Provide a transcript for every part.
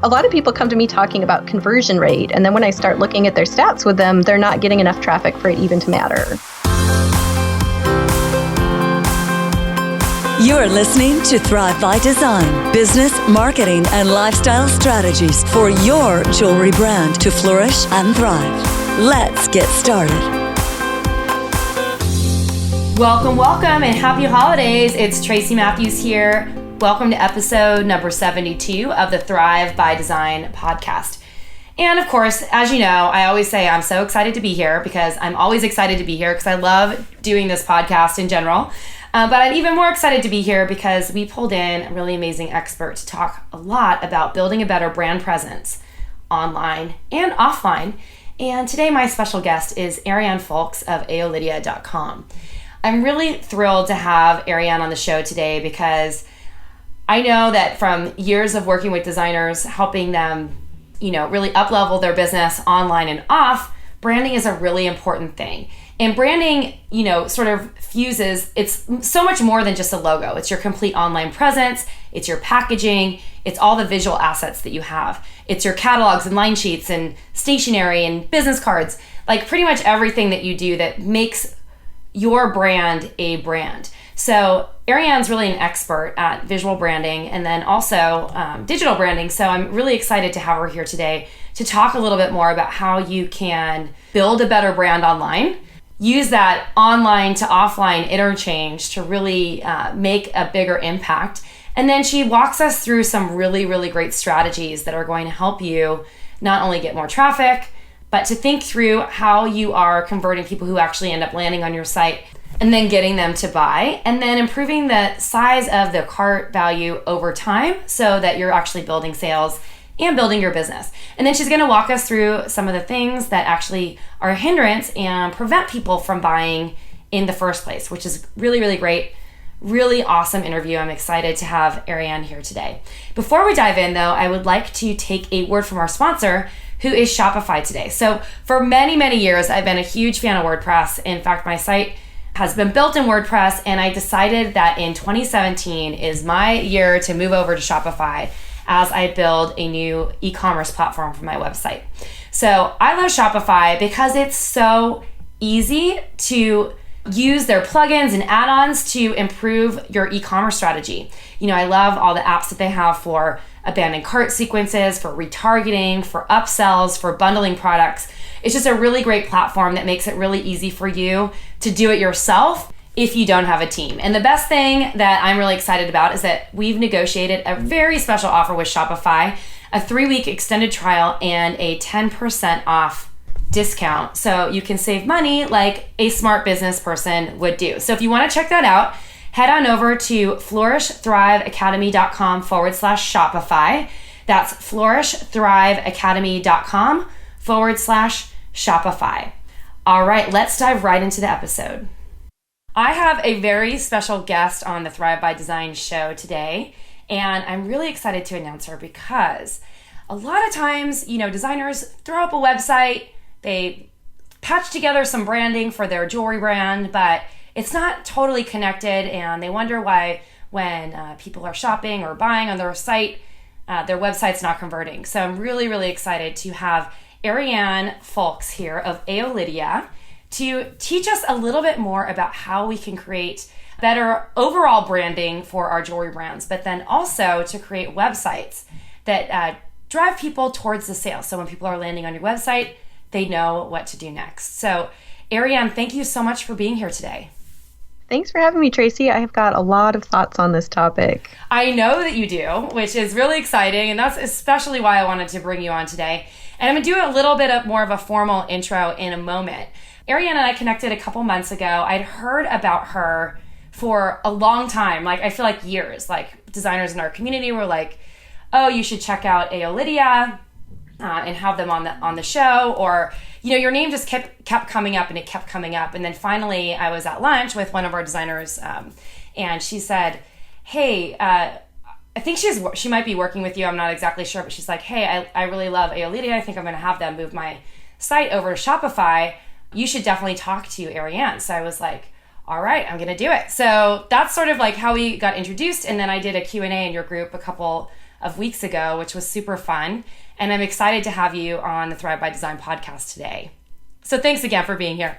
A lot of people come to me talking about conversion rate, and then when I start looking at their stats with them, they're not getting enough traffic for it even to matter. You're listening to Thrive by Design, business, marketing, and lifestyle strategies for your jewelry brand to flourish and thrive. Let's get started. Welcome, and happy holidays. It's Tracy Matthews here. Welcome to episode number 72 of the Thrive by Design podcast. And of course, as you know, I always say I'm so excited to be here because I'm always excited to be here because I love doing this podcast in general. But I'm even more excited to be here because we pulled in a really amazing expert to talk a lot about building a better brand presence online and offline. And today my special guest is Arianne Foulks of aolydia.com. I'm really thrilled to have Arianne on the show today because I know that from years of working with designers, helping them, really up-level their business online and off, branding is a really important thing. And branding, sort of fuses, it's so much more than just a logo. It's your complete online presence, it's your packaging, it's all the visual assets that you have. It's your catalogs and line sheets and stationery and business cards, like pretty much everything that you do that makes your brand a brand. So Arianne's really an expert at visual branding and then also digital branding. So I'm really excited to have her here today to talk a little bit more about how you can build a better brand online, use that online to offline interchange to really make a bigger impact. And then she walks us through some really, really great strategies that are going to help you not only get more traffic, but to think through how you are converting people who actually end up landing on your site and then getting them to buy, and then improving the size of the cart value over time so that you're actually building sales and building your business. And then she's gonna walk us through some of the things that actually are a hindrance and prevent people from buying in the first place, which is really, really great. Really awesome interview. I'm excited to have Arianne here today. Before we dive in though, I would like to take a word from our sponsor, who is Shopify today. So for many, many years, I've been a huge fan of WordPress. In fact, my site has been built in WordPress, and I decided that in 2017 is my year to move over to Shopify as I build a new e-commerce platform for my website. So I love Shopify because it's so easy to use their plugins and add-ons to improve your e-commerce strategy. I love all the apps that they have for abandoned cart sequences, for retargeting, for upsells, for bundling products. It's just a really great platform that makes it really easy for you to do it yourself if you don't have a team. And the best thing that I'm really excited about is that we've negotiated a very special offer with Shopify, a 3-week extended trial and a 10% off discount. So you can save money like a smart business person would do. So if you want to check that out, head on over to flourishthriveacademy.com/Shopify. That's flourishthriveacademy.com/Shopify. All right, let's dive right into the episode. I have a very special guest on the Thrive by Design show today, and I'm really excited to announce her because a lot of times, designers throw up a website, they patch together some branding for their jewelry brand, but it's not totally connected, and they wonder why when people are shopping or buying on their site, their website's not converting. So I'm really, really excited to have Arianne Foulks here of aolydia to teach us a little bit more about how we can create better overall branding for our jewelry brands, but then also to create websites that drive people towards the sale. So when people are landing on your website, they know what to do next. So Arianne, thank you so much for being here today. Thanks for having me, Tracy. I have got a lot of thoughts on this topic. I know that you do, which is really exciting, and that's especially why I wanted to bring you on today. And I'm going to do a little bit more of a formal intro in a moment. Arianne and I connected a couple months ago. I'd heard about her for a long time, I feel like years. Designers in our community were like, oh, you should check out aolydia and have them on the show, or your name just kept coming up, and it kept coming up. And then finally I was at lunch with one of our designers and she said, hey, I think she might be working with you, I'm not exactly sure, but she's like, hey, I really love aolydia. I think I'm going to have them move my site over to Shopify. You should definitely talk to Arianne. So I was like, all right, I'm going to do it. So that's sort of like how we got introduced. And then I did a Q&A in your group a couple of weeks ago, which was super fun. And I'm excited to have you on the Thrive by Design podcast today. So thanks again for being here.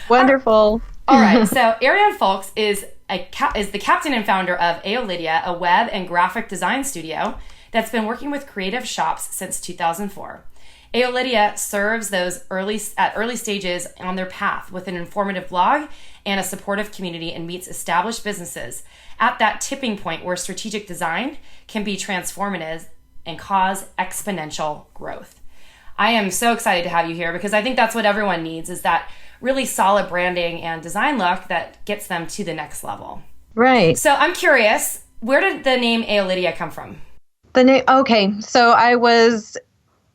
Wonderful. All right. So Arianne Foulks is the captain and founder of Lydia, a web and graphic design studio that's been working with creative shops since 2004. Lydia serves those early stages on their path with an informative blog and a supportive community, and meets established businesses at that tipping point where strategic design can be transformative and cause exponential growth. I am so excited to have you here because I think that's what everyone needs, is that really solid branding and design look that gets them to the next level. Right. So I'm curious, where did the name Lydia come from? Okay, so I was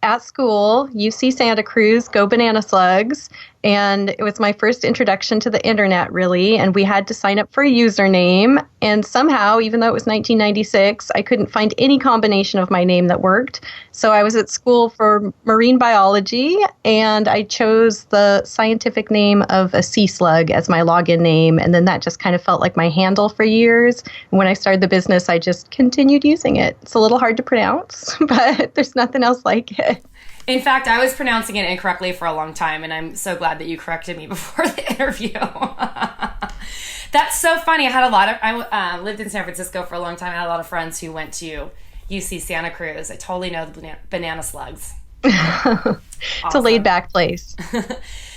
at school, UC Santa Cruz, go banana slugs. And it was my first introduction to the internet, really. And we had to sign up for a username. And somehow, even though it was 1996, I couldn't find any combination of my name that worked. So I was at school for marine biology, and I chose the scientific name of a sea slug as my login name. And then that just kind of felt like my handle for years. And when I started the business, I just continued using it. It's a little hard to pronounce, but there's nothing else like it. In fact, I was pronouncing it incorrectly for a long time, and I'm so glad that you corrected me before the interview. That's so funny. I lived in San Francisco for a long time. I had a lot of friends who went to UC Santa Cruz. I totally know the banana slugs. It's a laid-back place.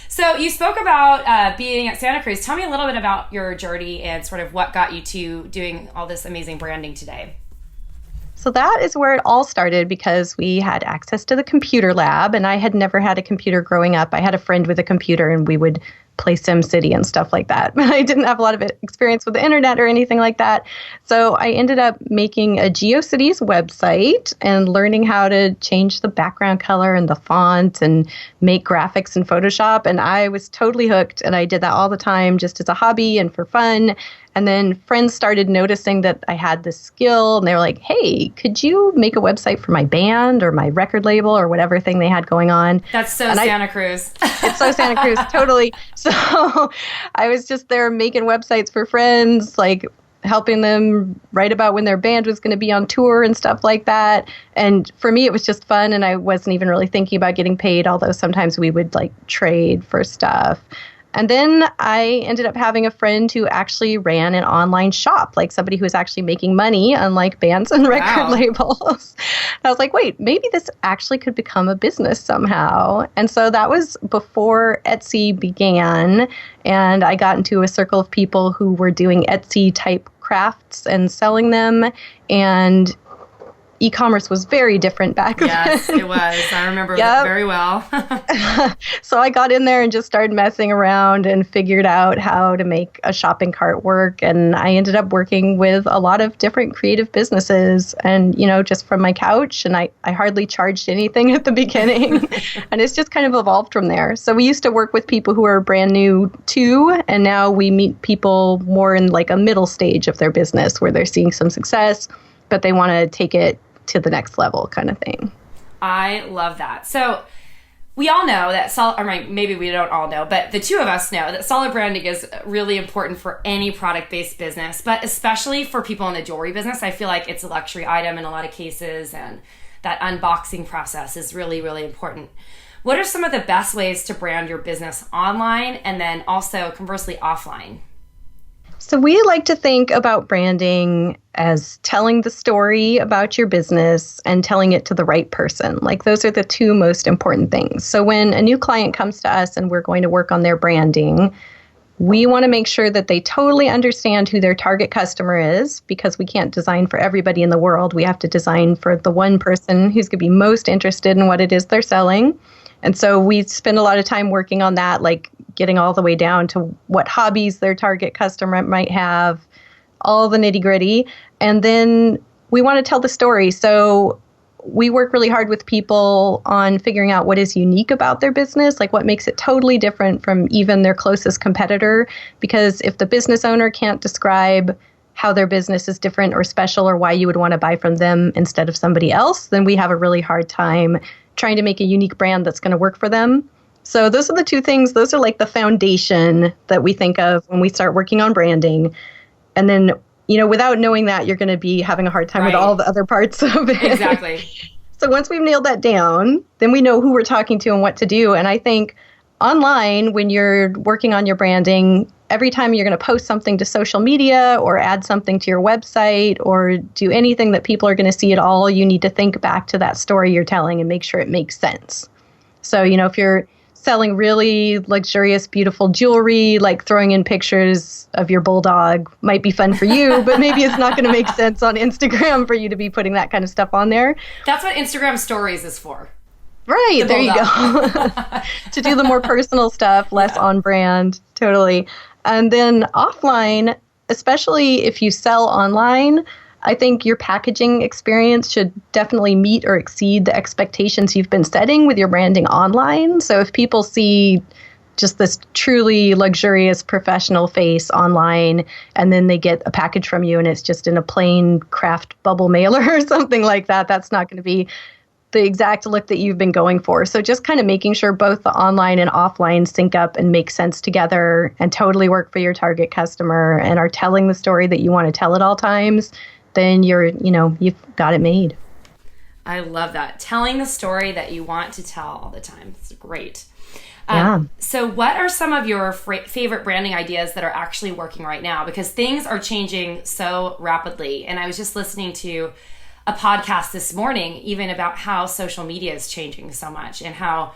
So you spoke about being at Santa Cruz. Tell me a little bit about your journey and sort of what got you to doing all this amazing branding today. So that is where it all started, because we had access to the computer lab, and I had never had a computer growing up. I had a friend with a computer, and we would play SimCity and stuff like that. But I didn't have a lot of experience with the internet or anything like that. So I ended up making a GeoCities website and learning how to change the background color and the font and make graphics in Photoshop. And I was totally hooked, and I did that all the time just as a hobby and for fun. And then friends started noticing that I had this skill, and they were like, hey, could you make a website for my band or my record label or whatever thing they had going on? That's so Santa Cruz. It's so Santa Cruz, totally. So I was just there making websites for friends, like helping them write about when their band was going to be on tour and stuff like that. And for me, it was just fun, and I wasn't even really thinking about getting paid, although sometimes we would like trade for stuff. And then I ended up having a friend who actually ran an online shop, like somebody who was actually making money, unlike bands and record labels. I was like, wait, maybe this actually could become a business somehow. And so that was before Etsy began. And I got into a circle of people who were doing Etsy type crafts and selling them. And e-commerce was very different back then. Yes, it was. I remember it very well. So I got in there and just started messing around and figured out how to make a shopping cart work. And I ended up working with a lot of different creative businesses, and, just from my couch. And I hardly charged anything at the beginning. And it's just kind of evolved from there. So we used to work with people who are brand new too. And now we meet people more in like a middle stage of their business where they're seeing some success, but they want to take it to the next level kind of thing. I love that. So we all know that maybe we don't all know, but the two of us know that solid branding is really important for any product-based business, but especially for people in the jewelry business. I feel like it's a luxury item in a lot of cases, and that unboxing process is really, really important. What are some of the best ways to brand your business online and then also conversely offline? So we like to think about branding as telling the story about your business and telling it to the right person. Like, those are the two most important things. So when a new client comes to us and we're going to work on their branding, we want to make sure that they totally understand who their target customer is, because we can't design for everybody in the world. We have to design for the one person who's going to be most interested in what it is they're selling. And so we spend a lot of time working on that, like getting all the way down to what hobbies their target customer might have, all the nitty gritty. And then we want to tell the story. So we work really hard with people on figuring out what is unique about their business, like what makes it totally different from even their closest competitor. Because if the business owner can't describe how their business is different or special, or why you would want to buy from them instead of somebody else, then we have a really hard time trying to make a unique brand that's going to work for them. So those are the two things. Those are like the foundation that we think of when we start working on branding. And then without knowing that, you're going to be having a hard time with Right. all the other parts of it. Exactly. So once we've nailed that down, then we know who we're talking to and what to do. And I think online, when you're working on your branding, every time you're going to post something to social media or add something to your website or do anything that people are going to see at all, you need to think back to that story you're telling and make sure it makes sense. So, if you're selling really luxurious, beautiful jewelry, like throwing in pictures of your bulldog might be fun for you, but maybe it's not going to make sense on Instagram for you to be putting that kind of stuff on there. That's what Instagram stories is for. Right, there you go. To do the more personal stuff, less on brand, totally. And then offline, especially if you sell online, I think your packaging experience should definitely meet or exceed the expectations you've been setting with your branding online. So if people see just this truly luxurious professional face online, and then they get a package from you and it's just in a plain craft bubble mailer or something like that, that's not going to be the exact look that you've been going for. So just kind of making sure both the online and offline sync up and make sense together and totally work for your target customer and are telling the story that you want to tell at all times, then you've got it made. I love that. Telling the story that you want to tell all the time. It's great. Yeah. So what are some of your favorite branding ideas that are actually working right now? Because things are changing so rapidly. And I was just listening to a podcast this morning, even about how social media is changing so much and how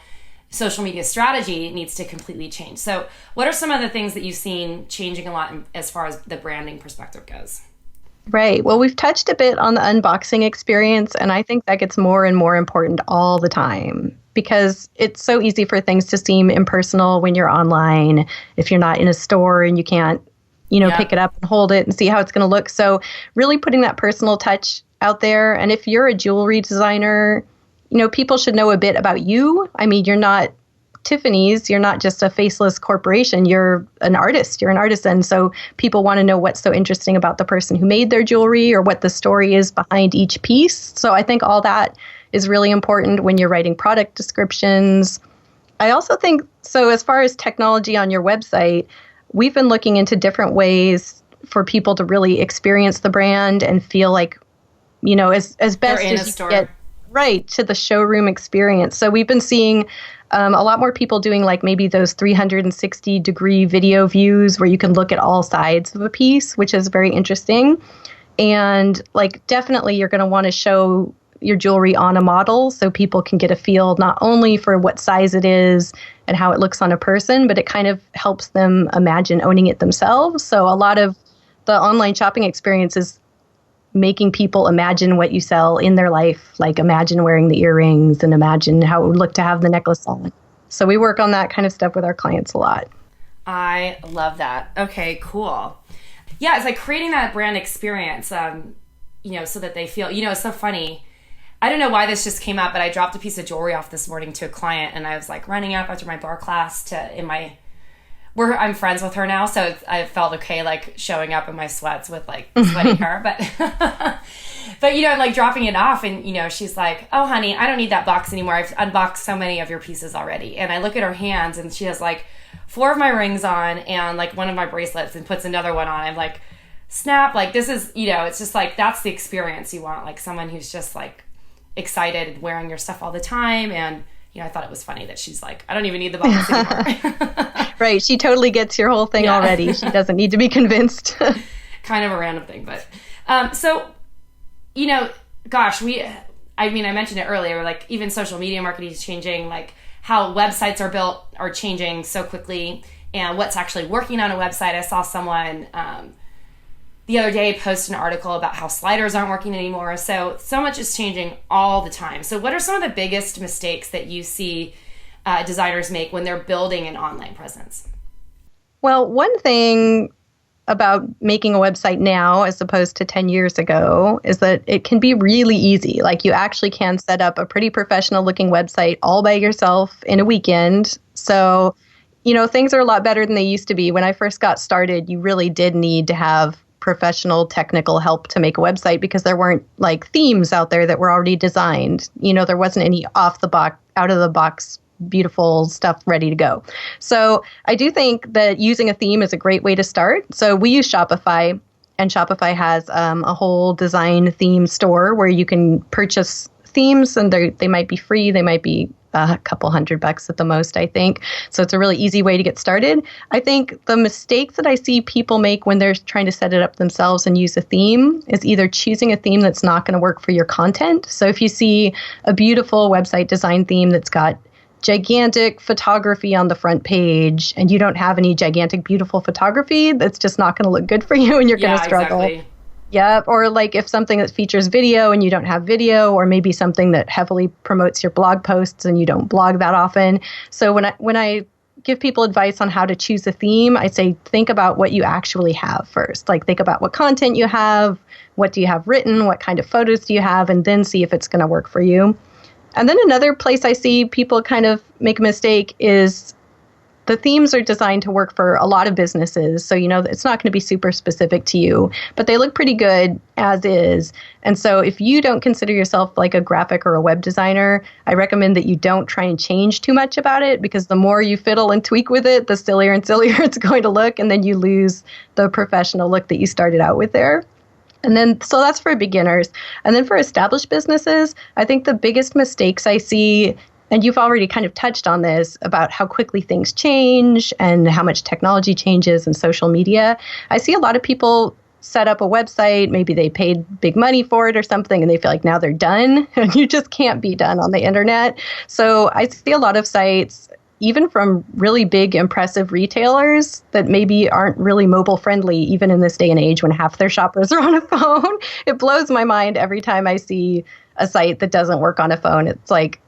social media strategy needs to completely change. So what are some of the things that you've seen changing a lot as far as the branding perspective goes? Right. Well, we've touched a bit on the unboxing experience, and I think that gets more and more important all the time because it's so easy for things to seem impersonal when you're online, if you're not in a store and you can't, pick it up and hold it and see how it's going to look. So really putting that personal touch out there. And if you're a jewelry designer, people should know a bit about you. I mean, you're not Tiffany's, you're not just a faceless corporation, you're an artist, you're an artisan. So people want to know what's so interesting about the person who made their jewelry or what the story is behind each piece. So I think all that is really important when you're writing product descriptions. I also think, so as far as technology on your website, we've been looking into different ways for people to really experience the brand and feel like, as best as you get right to the showroom experience. So we've been seeing a lot more people doing like maybe those 360-degree video views where you can look at all sides of a piece, which is very interesting. And like definitely you're going to want to show your jewelry on a model so people can get a feel not only for what size it is and how it looks on a person, but it kind of helps them imagine owning it themselves. So a lot of the online shopping experience is making people imagine what you sell in their life, like imagine wearing the earrings and imagine how it would look to have the necklace on. So we work on that kind of stuff with our clients a lot. I love that. Okay, cool. Yeah, it's like creating that brand experience, so that they feel, it's so funny. I don't know why this just came up, but I dropped a piece of jewelry off this morning to a client and I was like running up after my bar class I'm friends with her now, so I felt okay like showing up in my sweats with like sweaty hair, but I'm like dropping it off and she's like, "Oh honey, I don't need that box anymore. I've unboxed so many of your pieces already." And I look at her hands and she has like 4 of my rings on and like one of my bracelets and puts another one on. I'm like, snap, like this is, it's just like that's the experience you want, like someone who's just like excited wearing your stuff all the time. And I thought it was funny that she's like, I don't even need the box anymore. Right. She totally gets your whole thing already. She doesn't need to be convinced. Kind of a random thing. But gosh, I mentioned it earlier, like even social media marketing is changing, like how websites are built are changing so quickly and what's actually working on a website. I saw someone the other day post an article about how sliders aren't working anymore. So much is changing all the time. So what are some of the biggest mistakes that you see designers make when they're building an online presence? Well, one thing about making a website now as opposed to 10 years ago is that it can be really easy. Like you actually can set up a pretty professional looking website all by yourself in a weekend. So, things are a lot better than they used to be. When I first got started, you really did need to have professional technical help to make a website because there weren't like themes out there that were already designed. There wasn't any out of the box beautiful stuff ready to go. So I do think that using a theme is a great way to start. So we use Shopify And Shopify has a whole design theme store where you can purchase themes, and they might be free. They might be a couple $100 at the most, I think. So it's a really easy way to get started. I think the mistake that I see people make when they're trying to set it up themselves and use a theme is either choosing a theme that's not going to work for your content. So if you see a beautiful website design theme that's got gigantic photography on the front page and you don't have any gigantic, beautiful photography, that's just not going to look good for you and you're going to struggle. Exactly. Yep. Or like if something that features video and you don't have video, or maybe something that heavily promotes your blog posts and you don't blog that often. So when I give people advice on how to choose a theme, I say think about what you actually have first. Like think about what content you have, what do you have written, what kind of photos do you have, and then see if it's going to work for you. And then another place I see people kind of make a mistake is the themes are designed to work for a lot of businesses. So, it's not going to be super specific to you, but they look pretty good as is. And so if you don't consider yourself like a graphic or a web designer, I recommend that you don't try and change too much about it, because the more you fiddle and tweak with it, the sillier and sillier it's going to look. And then you lose the professional look that you started out with there. And then, so that's for beginners. And then for established businesses, I think the biggest mistakes I see, and you've already kind of touched on this, about how quickly things change and how much technology changes and social media. I see a lot of people set up a website, maybe they paid big money for it or something, and they feel like now they're done. And you just can't be done on the internet. So I see a lot of sites, even from really big, impressive retailers, that maybe aren't really mobile friendly, even in this day and age when half their shoppers are on a phone. It blows my mind every time I see a site that doesn't work on a phone. It's like,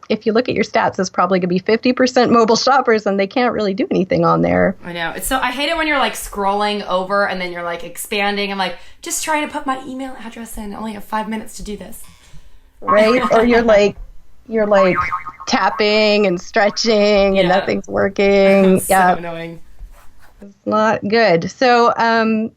if you look at your stats, it's probably going to be 50% mobile shoppers, and they can't really do anything on there. I know. I hate it when you're like scrolling over and then you're like expanding. I'm like, just trying to put my email address in. I only have 5 minutes to do this. Right? Or you're like tapping and stretching and nothing's working. So annoying. It's not good. So,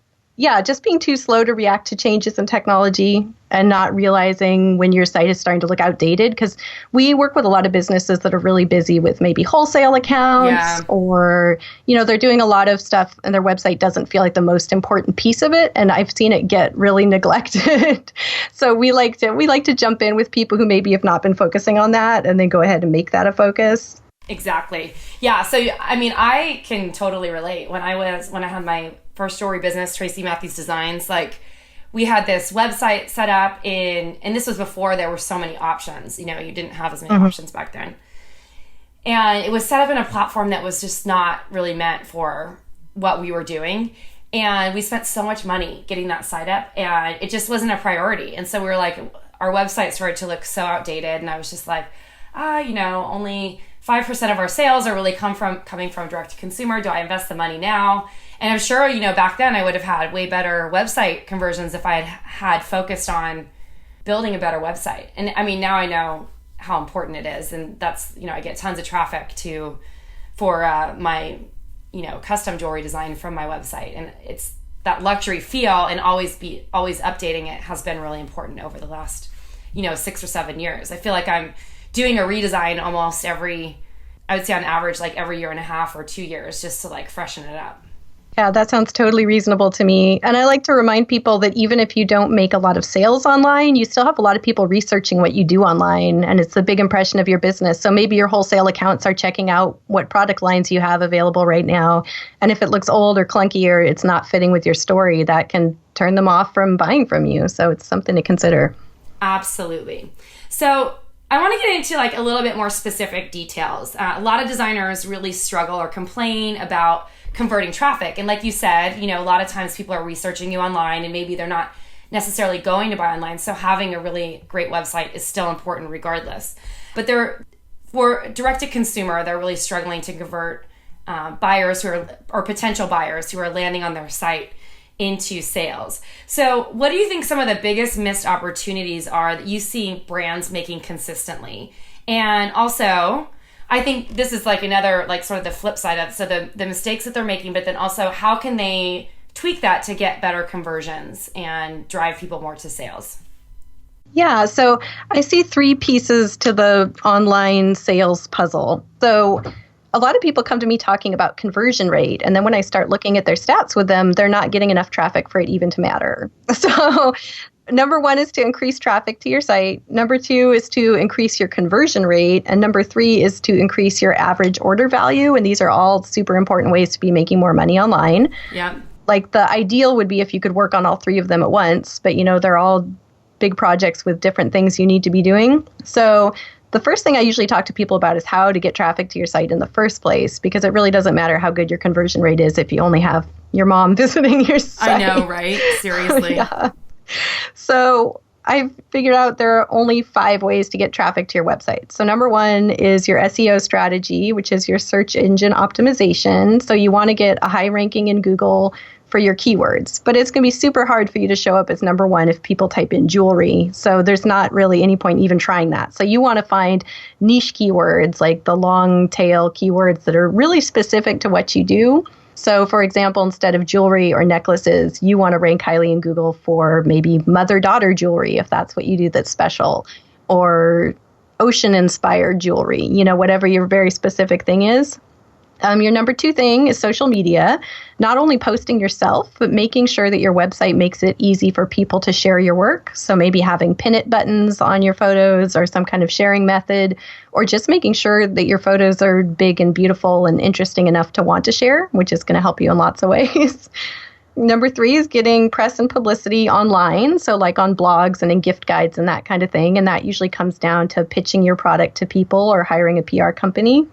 just being too slow to react to changes in technology and not realizing when your site is starting to look outdated, because we work with a lot of businesses that are really busy with maybe wholesale accounts or, they're doing a lot of stuff and their website doesn't feel like the most important piece of it. And I've seen it get really neglected. So we like to jump in with people who maybe have not been focusing on that and then go ahead and make that a focus. Exactly. Yeah. So, I mean, I can totally relate. When I had my first jewelry business, Tracy Matthews Designs, like we had this website set up and this was before there were so many options. You didn't have as many options back then. And it was set up in a platform that was just not really meant for what we were doing. And we spent so much money getting that site up and it just wasn't a priority. And so we were like, our website started to look so outdated. And I was just like, only 5% of our sales are really coming from direct to consumer. Do I invest the money now? And I'm sure, back then I would have had way better website conversions if I had focused on building a better website. And I mean, now I know how important it is. And that's, I get tons of traffic for my, custom jewelry design from my website. And it's that luxury feel and always updating it has been really important over the last, 6 or 7 years. I feel like I'm doing a redesign almost I would say on average, like every year and a half or 2 years, just to like freshen it up. Yeah, that sounds totally reasonable to me. And I like to remind people that even if you don't make a lot of sales online, you still have a lot of people researching what you do online. And it's a big impression of your business. So maybe your wholesale accounts are checking out what product lines you have available right now. And if it looks old or clunky or it's not fitting with your story, that can turn them off from buying from you. So it's something to consider. Absolutely. So I want to get into like a little bit more specific details. A lot of designers really struggle or complain about converting traffic. And like you said, a lot of times people are researching you online and maybe they're not necessarily going to buy online. So having a really great website is still important regardless. But for direct to consumer, they're really struggling to convert buyers or potential buyers who are landing on their site into sales. So what do you think some of the biggest missed opportunities are that you see brands making consistently? And also, I think this is like another, like sort of the flip side of it. So the mistakes that they're making, but then also how can they tweak that to get better conversions and drive people more to sales? Yeah, so I see 3 pieces to the online sales puzzle. So a lot of people come to me talking about conversion rate. And then when I start looking at their stats with them, they're not getting enough traffic for it even to matter. So number one is to increase traffic to your site. Number two is to increase your conversion rate. And number three is to increase your average order value. And these are all super important ways to be making more money online. Yeah. Like the ideal would be if you could work on all three of them at once, but they're all big projects with different things you need to be doing. So the first thing I usually talk to people about is how to get traffic to your site in the first place, because it really doesn't matter how good your conversion rate is if you only have your mom visiting your site. I know, right? Seriously. Yeah. So I've figured out there are only 5 ways to get traffic to your website. So number one is your SEO strategy, which is your search engine optimization. So you want to get a high ranking in Google for your keywords, but it's going to be super hard for you to show up as number one if people type in jewelry. So there's not really any point even trying that. So you want to find niche keywords, like the long tail keywords that are really specific to what you do. So for example, instead of jewelry or necklaces, you want to rank highly in Google for maybe mother-daughter jewelry, if that's what you do that's special, or ocean-inspired jewelry, whatever your very specific thing is. Your number 2 thing is social media, not only posting yourself, but making sure that your website makes it easy for people to share your work. So maybe having pin it buttons on your photos or some kind of sharing method, or just making sure that your photos are big and beautiful and interesting enough to want to share, which is going to help you in lots of ways. Number 3 is getting press and publicity online, so like on blogs and in gift guides and that kind of thing. And that usually comes down to pitching your product to people or hiring a PR company.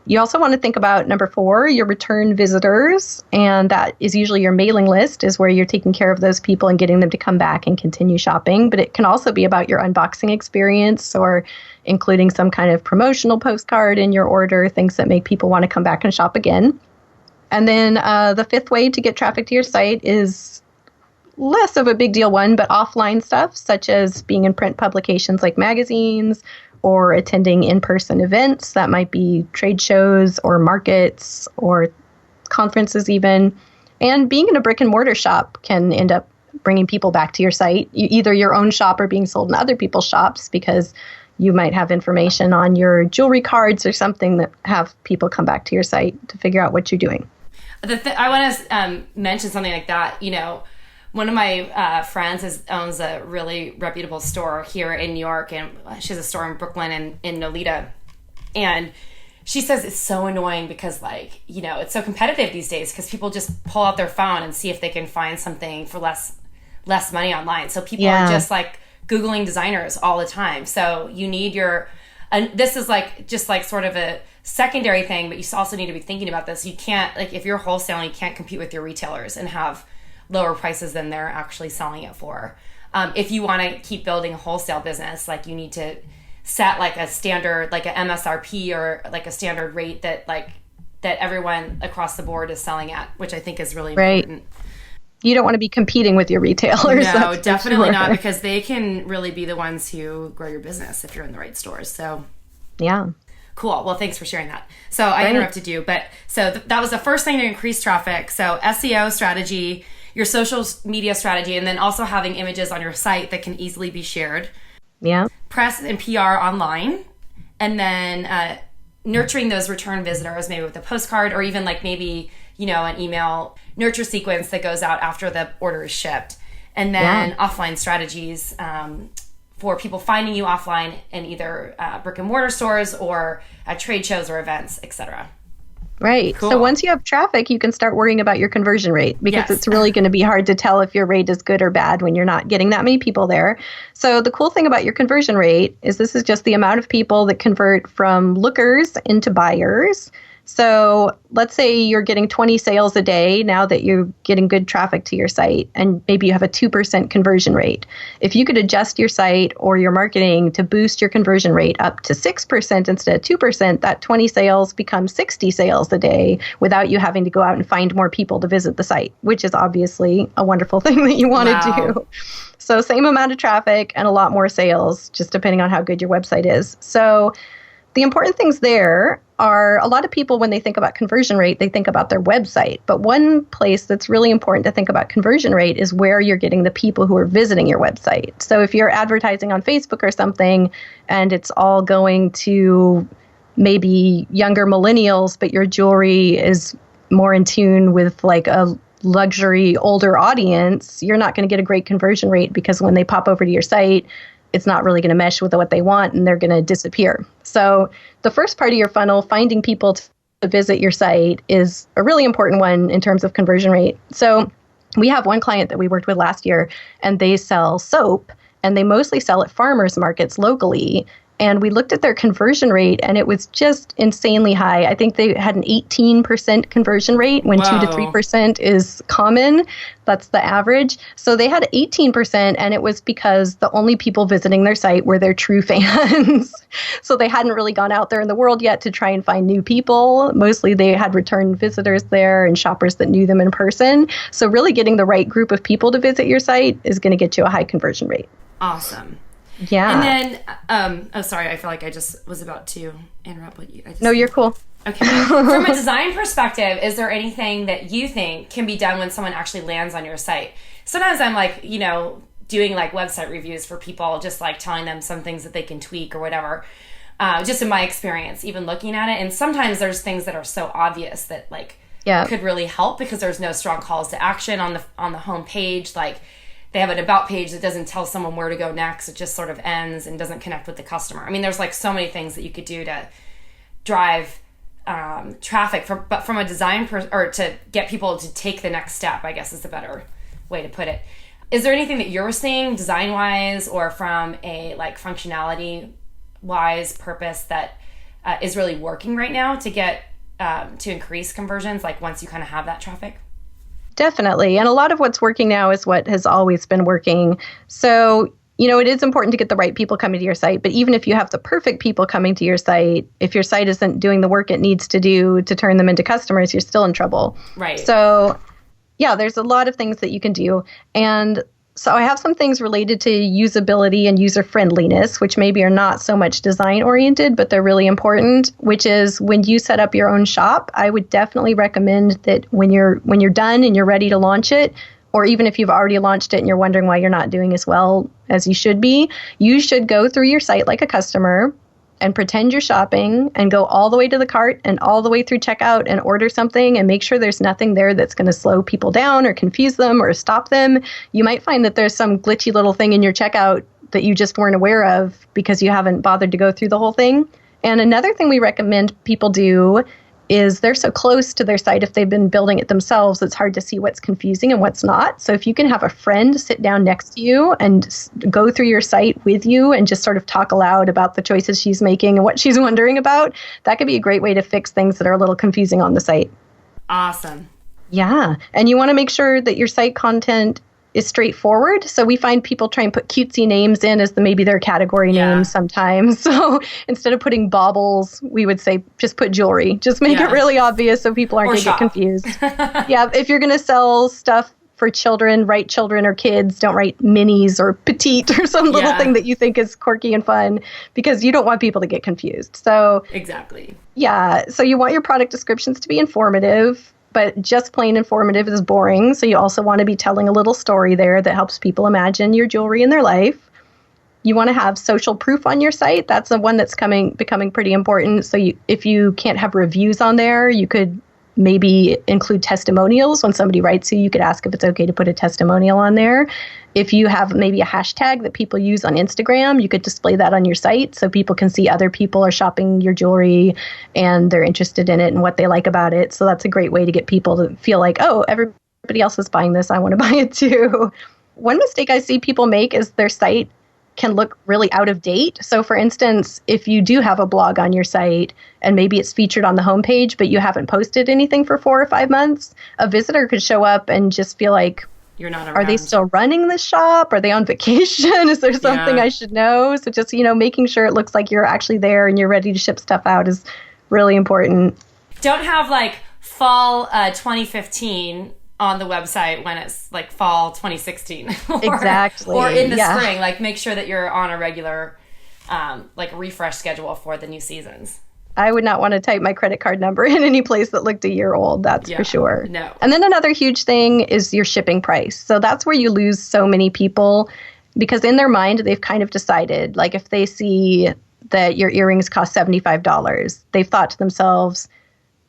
You also want to think about number 4, your return visitors. And that is usually your mailing list, is where you're taking care of those people and getting them to come back and continue shopping. But it can also be about your unboxing experience or including some kind of promotional postcard in your order, things that make people want to come back and shop again. And then the 5th way to get traffic to your site is less of a big deal one, but offline stuff, such as being in print publications like magazines, or attending in-person events. That might be trade shows or markets or conferences even. And being in a brick and mortar shop can end up bringing people back to your site, either your own shop or being sold in other people's shops, because you might have information on your jewelry cards or something that have people come back to your site to figure out what you're doing. I want to mention something like that. One of my friends owns a really reputable store here in New York, and she has a store in Brooklyn and in Nolita. And she says it's so annoying because, it's so competitive these days because people just pull out their phone and see if they can find something for less money online. So people are just Googling designers all the time. So you need and this is just sort of a secondary thing, but you also need to be thinking about this. You can't, if you're wholesaling, you can't compete with your retailers and have lower prices than they're actually selling it for. If you want to keep building a wholesale business, you need to set a standard, an MSRP or a standard rate that everyone across the board is selling at, which I think is really important. You don't want to be competing with your retailers. No, definitely not, because they can really be the ones who grow your business if you're in the right stores. So, yeah. Cool. Well, thanks for sharing that. So I interrupted you, but so that was the first thing to increase traffic. So SEO strategy, your social media strategy, and then also having images on your site that can easily be shared. Yeah. Press and PR online, and then nurturing those return visitors, maybe with a postcard or even maybe, an email nurture sequence that goes out after the order is shipped. And then offline strategies for people finding you offline in either brick and mortar stores or at trade shows or events, etc. Right. Cool. So once you have traffic, you can start worrying about your conversion rate, because it's really going to be hard to tell if your rate is good or bad when you're not getting that many people there. So the cool thing about your conversion rate is this is just the amount of people that convert from lookers into buyers. So let's say you're getting 20 sales a day now that you're getting good traffic to your site, and maybe you have a 2% conversion rate. If you could adjust your site or your marketing to boost your conversion rate up to 6% instead of 2%, that 20 sales becomes 60 sales a day without you having to go out and find more people to visit the site, which is obviously a wonderful thing that you want to do. So same amount of traffic and a lot more sales, just depending on how good your website is. So the important things there are, a lot of people, when they think about conversion rate, they think about their website. But one place that's really important to think about conversion rate is where you're getting the people who are visiting your website. So if you're advertising on Facebook or something and it's all going to maybe younger millennials, but your jewelry is more in tune with like a luxury older audience, you're not going to get a great conversion rate because when they pop over to your site, it's not really going to mesh with what they want and they're going to disappear. So the first part of your funnel, finding people to visit your site, is a really important one in terms of conversion rate. So we have one client that we worked with last year, and they sell soap, and they mostly sell at farmers markets locally. And we looked at their conversion rate, and it was just insanely high. I think they had an 18% conversion rate when 2 to 3% is common. That's the average. So they had 18%, and it was because the only people visiting their site were their true fans. So they hadn't really gone out there in the world yet to try and find new people. Mostly they had return visitors there and shoppers that knew them in person. So really getting the right group of people to visit your site is going to get you a high conversion rate. Awesome. Yeah. And then, sorry, I feel like I just was about to interrupt what you. No, you're cool. Okay. From a design perspective, is there anything that you think can be done when someone actually lands on your site? Sometimes I'm like, doing like website reviews for people, just like telling them some things that they can tweak or whatever. Just in my experience, even looking at it. And sometimes there's things that are so obvious that like could really help because there's no strong calls to action on the home page. Like, they have an about page that doesn't tell someone where to go next. It just sort of ends and doesn't connect with the customer. I mean, there's like so many things that you could do to drive traffic, but from a design or to get people to take the next step, I guess is the better way to put it. Is there anything that you're seeing design-wise or from a like functionality-wise purpose that is really working right now to get to increase conversions, like once you kind of have that traffic? Definitely. And a lot of what's working now is what has always been working. So, it is important to get the right people coming to your site. But even if you have the perfect people coming to your site, if your site isn't doing the work it needs to do to turn them into customers, you're still in trouble. Right. So, there's a lot of things that you can do. And so I have some things related to usability and user friendliness, which maybe are not so much design oriented, but they're really important, which is when you set up your own shop, I would definitely recommend that when you're done and you're ready to launch it, or even if you've already launched it and you're wondering why you're not doing as well as you should be, you should go through your site like a customer and pretend you're shopping and go all the way to the cart and all the way through checkout and order something and make sure there's nothing there that's going to slow people down or confuse them or stop them. You might find that there's some glitchy little thing in your checkout that you just weren't aware of because you haven't bothered to go through the whole thing. And another thing we recommend people do is they're so close to their site, if they've been building it themselves, it's hard to see what's confusing and what's not. So if you can have a friend sit down next to you and go through your site with you and just sort of talk aloud about the choices she's making and what she's wondering about, that could be a great way to fix things that are a little confusing on the site. Awesome. Yeah. And you want to make sure that your site content is straightforward. So we find people try and put cutesy names in as maybe their category names sometimes. So instead of putting baubles, we would say just put jewelry. Just make it really obvious so people aren't going to get confused. If you're going to sell stuff for children, write children or kids. Don't write minis or petite or some little thing that you think is quirky and fun because you don't want people to get confused. So exactly. Yeah. So you want your product descriptions to be informative. But just plain informative is boring. So you also want to be telling a little story there that helps people imagine your jewelry in their life. You want to have social proof on your site. That's the one that's becoming pretty important. So if you can't have reviews on there, you could maybe include testimonials. When somebody writes you could ask if it's okay to put a testimonial on there. If you have maybe a hashtag that people use on Instagram, you could display that on your site so people can see other people are shopping your jewelry and they're interested in it and what they like about it. So that's a great way to get people to feel like, oh, everybody else is buying this. I want to buy it too. One mistake I see people make is their site can look really out of date. So for instance, if you do have a blog on your site and maybe it's featured on the homepage, but you haven't posted anything for 4 or 5 months, a visitor could show up and just feel like, you're not around. Are they still running the shop? Are they on vacation? Is there something I should know? So just, making sure it looks like you're actually there and you're ready to ship stuff out is really important. Don't have like fall 2015 on the website when it's like fall 2016. Exactly. Or in the spring. Like make sure that you're on a regular like refresh schedule for the new seasons. I would not want to type my credit card number in any place that looked a year old, that's for sure. No. And then another huge thing is your shipping price. So that's where you lose so many people because in their mind, they've kind of decided, like if they see that your earrings cost $75. They've thought to themselves,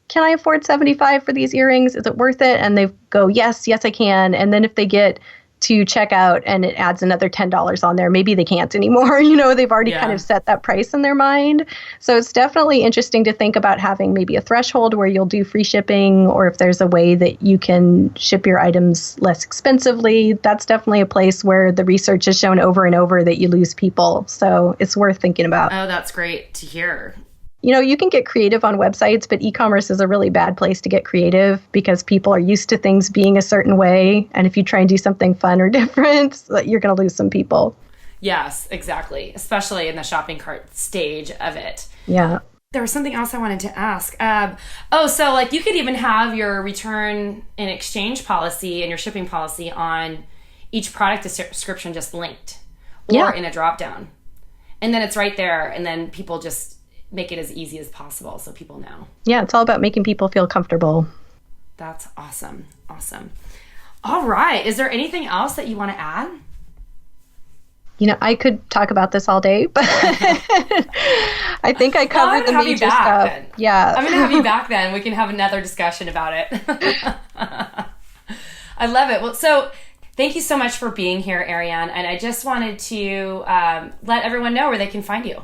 can I afford $75 for these earrings? Is it worth it? And they go, yes, I can. And then if they get to checkout and it adds another $10 on there, maybe they can't anymore. They've already kind of set that price in their mind. So it's definitely interesting to think about having maybe a threshold where you'll do free shipping, or if there's a way that you can ship your items less expensively. That's definitely a place where the research has shown over and over that you lose people. So it's worth thinking about. Oh, that's great to hear. You can get creative on websites, but e-commerce is a really bad place to get creative because people are used to things being a certain way. And if you try and do something fun or different, you're going to lose some people. Yes, exactly. Especially in the shopping cart stage of it. Yeah. There was something else I wanted to ask. So you could even have your return and exchange policy and your shipping policy on each product description just linked or in a drop down. And then it's right there. And then people just make it as easy as possible so people know. Yeah, it's all about making people feel comfortable. That's awesome. Awesome. All right. Is there anything else that you want to add? I could talk about this all day, but I think I covered the major stuff. Then. Yeah. I'm going to have you back then. We can have another discussion about it. I love it. Well, so thank you so much for being here, Arianne. And I just wanted to let everyone know where they can find you.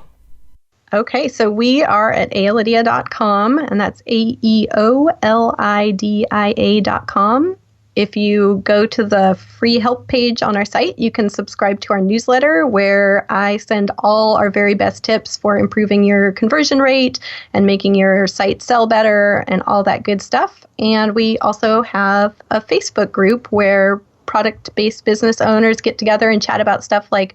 Okay, so we are at aeolidia.com, and that's AEOLIDIA.com. If you go to the free help page on our site, you can subscribe to our newsletter where I send all our very best tips for improving your conversion rate and making your site sell better and all that good stuff. And we also have a Facebook group where product-based business owners get together and chat about stuff like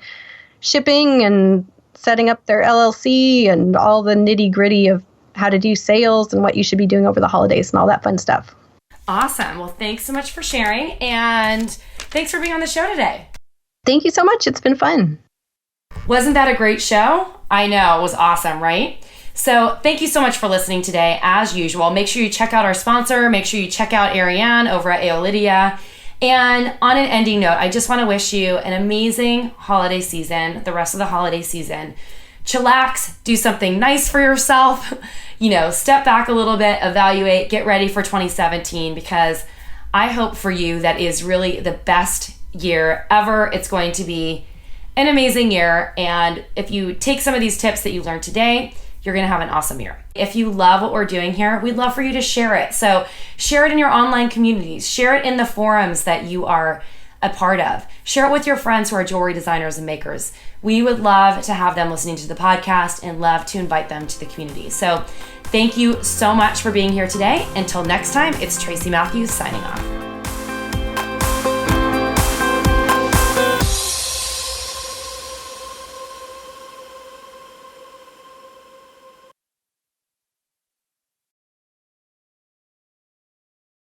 shipping and setting up their LLC and all the nitty gritty of how to do sales and what you should be doing over the holidays and all that fun stuff. Awesome. Well, thanks so much for sharing, and thanks for being on the show today. Thank you so much. It's been fun. Wasn't that a great show? I know. It was awesome, right? So thank you so much for listening today. As usual, make sure you check out our sponsor. Make sure you check out Arianne over at Aeolidia. And on an ending note, I just want to wish you an amazing holiday season, the rest of the holiday season. Chillax, do something nice for yourself, step back a little bit, evaluate, get ready for 2017, because I hope for you that is really the best year ever. It's going to be an amazing year. And if you take some of these tips that you learned today, you're going to have an awesome year. If you love what we're doing here, we'd love for you to share it. So share it in your online communities. Share it in the forums that you are a part of. Share it with your friends who are jewelry designers and makers. We would love to have them listening to the podcast and love to invite them to the community. So thank you so much for being here today. Until next time, it's Tracy Matthews signing off.